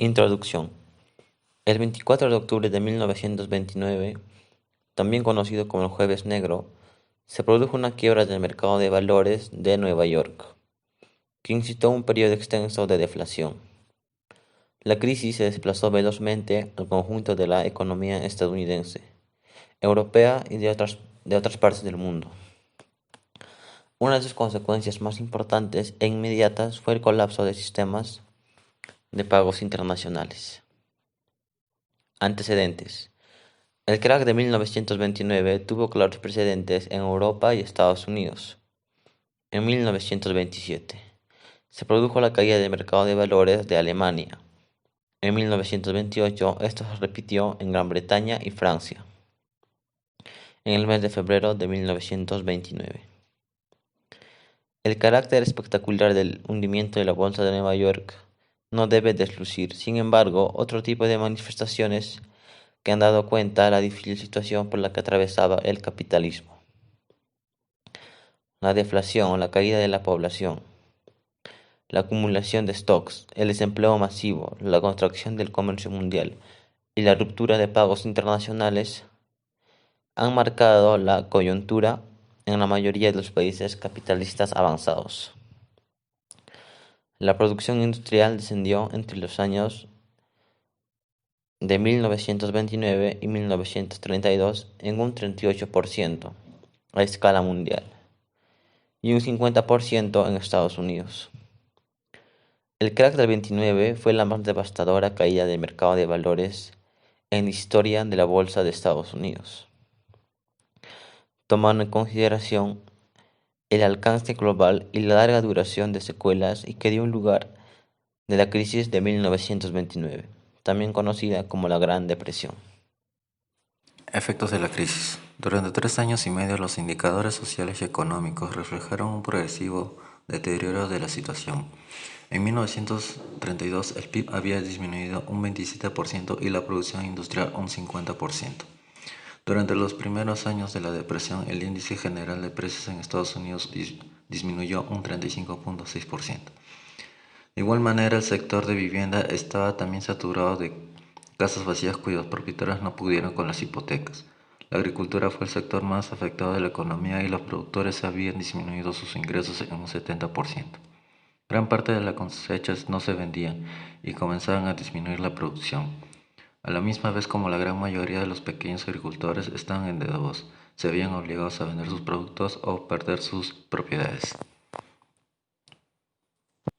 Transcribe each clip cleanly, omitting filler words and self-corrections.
Introducción. El 24 de octubre de 1929, también conocido como el Jueves Negro, se produjo una quiebra del mercado de valores de Nueva York, que incitó un periodo extenso de deflación. La crisis se desplazó velozmente al conjunto de la economía estadounidense, europea y de otras partes del mundo. Una de sus consecuencias más importantes e inmediatas fue el colapso de sistemas de pagos internacionales. Antecedentes. El crack de 1929 tuvo claros precedentes en Europa y Estados Unidos. En 1927 se produjo la caída del mercado de valores de Alemania. En 1928 esto se repitió en Gran Bretaña y Francia, en el mes de febrero de 1929. El carácter espectacular del hundimiento de la bolsa de Nueva York no debe deslucir, sin embargo, otro tipo de manifestaciones que han dado cuenta de la difícil situación por la que atravesaba el capitalismo. La deflación o la caída de la población, la acumulación de stocks, el desempleo masivo, la contracción del comercio mundial y la ruptura de pagos internacionales han marcado la coyuntura en la mayoría de los países capitalistas avanzados. La producción industrial descendió entre los años de 1929 y 1932 en un 38% a escala mundial y un 50% en Estados Unidos. El crack del 29 fue la más devastadora caída del mercado de valores en la historia de la bolsa de Estados Unidos, tomando en consideración el alcance global y la larga duración de secuelas y que dio lugar de la crisis de 1929, también conocida como la Gran Depresión. Efectos de la crisis. Durante 3 años y medio los indicadores sociales y económicos reflejaron un progresivo deterioro de la situación. En 1932 el PIB había disminuido un 27% y la producción industrial un 50%. Durante los primeros años de la depresión, el índice general de precios en Estados Unidos disminuyó un 35.6%. De igual manera, el sector de vivienda estaba también saturado de casas vacías cuyos propietarios no pudieron con las hipotecas. La agricultura fue el sector más afectado de la economía y los productores habían disminuido sus ingresos en un 70%. Gran parte de las cosechas no se vendían y comenzaban a disminuir la producción. A la misma vez como la gran mayoría de los pequeños agricultores estaban en deudas, se veían obligados a vender sus productos o perder sus propiedades.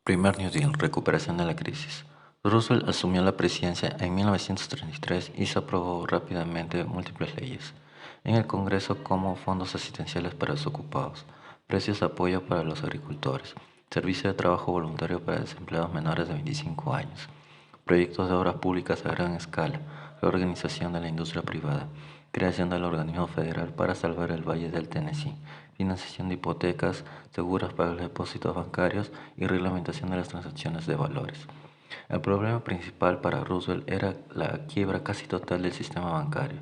Primer New Deal, recuperación de la crisis. Roosevelt asumió la presidencia en 1933 y se aprobó rápidamente múltiples leyes en el Congreso como fondos asistenciales para desocupados, precios de apoyo para los agricultores, servicio de trabajo voluntario para desempleados menores de 25 años, proyectos de obras públicas a gran escala, reorganización de la industria privada, creación del organismo federal para salvar el Valle del Tennessee, financiación de hipotecas seguras para los depósitos bancarios y reglamentación de las transacciones de valores. El problema principal para Roosevelt era la quiebra casi total del sistema bancario,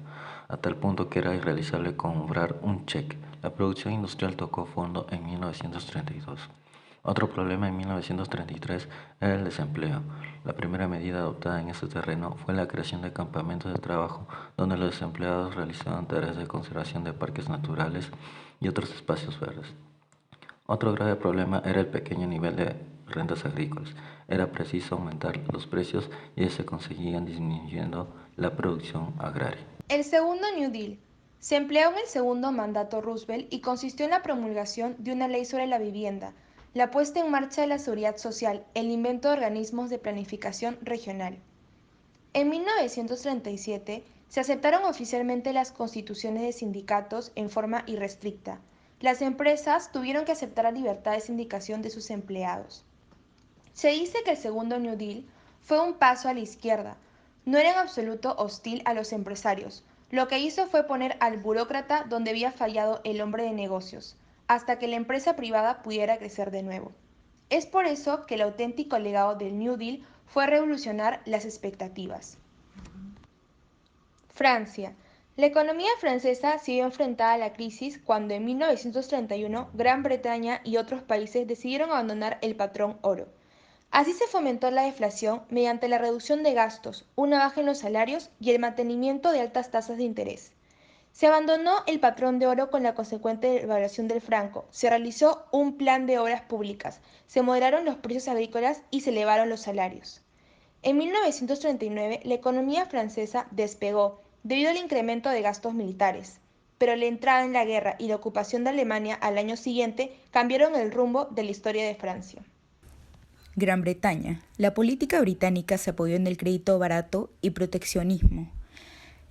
a tal punto que era irrealizable comprar un cheque. La producción industrial tocó fondo en 1932. Otro problema en 1933 era el desempleo. La primera medida adoptada en este terreno fue la creación de campamentos de trabajo donde los desempleados realizaban tareas de conservación de parques naturales y otros espacios verdes. Otro grave problema era el pequeño nivel de rentas agrícolas. Era preciso aumentar los precios y se conseguían disminuyendo la producción agraria. El segundo New Deal se empleó en el segundo mandato Roosevelt y consistió en la promulgación de una ley sobre la vivienda, la puesta en marcha de la seguridad social, el invento de organismos de planificación regional. En 1937 se aceptaron oficialmente las constituciones de sindicatos en forma irrestricta. Las empresas tuvieron que aceptar la libertad de sindicación de sus empleados. Se dice que el segundo New Deal fue un paso a la izquierda. No era en absoluto hostil a los empresarios. Lo que hizo fue poner al burócrata donde había fallado el hombre de negocios, hasta que la empresa privada pudiera crecer de nuevo. Es por eso que el auténtico legado del New Deal fue revolucionar las expectativas. Francia. La economía francesa se vio enfrentada a la crisis cuando en 1931 Gran Bretaña y otros países decidieron abandonar el patrón oro. Así se fomentó la deflación mediante la reducción de gastos, una baja en los salarios y el mantenimiento de altas tasas de interés. Se abandonó el patrón de oro con la consecuente devaluación del franco, se realizó un plan de obras públicas, se moderaron los precios agrícolas y se elevaron los salarios. En 1939, la economía francesa despegó debido al incremento de gastos militares, pero la entrada en la guerra y la ocupación de Alemania al año siguiente cambiaron el rumbo de la historia de Francia. Gran Bretaña. La política británica se apoyó en el crédito barato y proteccionismo.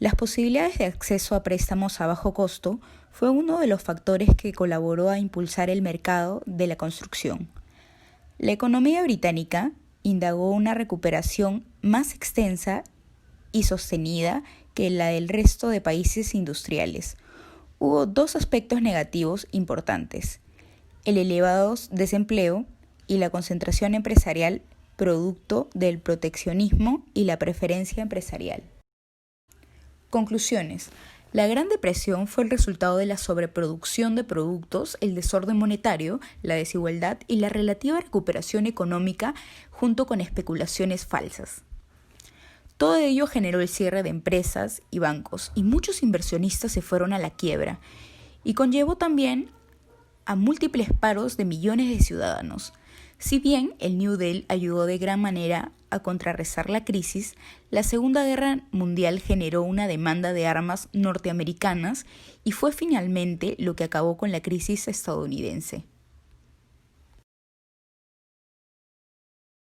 Las posibilidades de acceso a préstamos a bajo costo fue uno de los factores que colaboró a impulsar el mercado de la construcción. La economía británica indagó una recuperación más extensa y sostenida que la del resto de países industriales. Hubo dos aspectos negativos importantes: el elevado desempleo y la concentración empresarial producto del proteccionismo y la preferencia empresarial. Conclusiones. La Gran Depresión fue el resultado de la sobreproducción de productos, el desorden monetario, la desigualdad y la relativa recuperación económica junto con especulaciones falsas. Todo ello generó el cierre de empresas y bancos y muchos inversionistas se fueron a la quiebra y conllevó también a múltiples paros de millones de ciudadanos. Si bien el New Deal ayudó de gran manera a contrarrestar la crisis, la Segunda Guerra Mundial generó una demanda de armas norteamericanas y fue finalmente lo que acabó con la crisis estadounidense.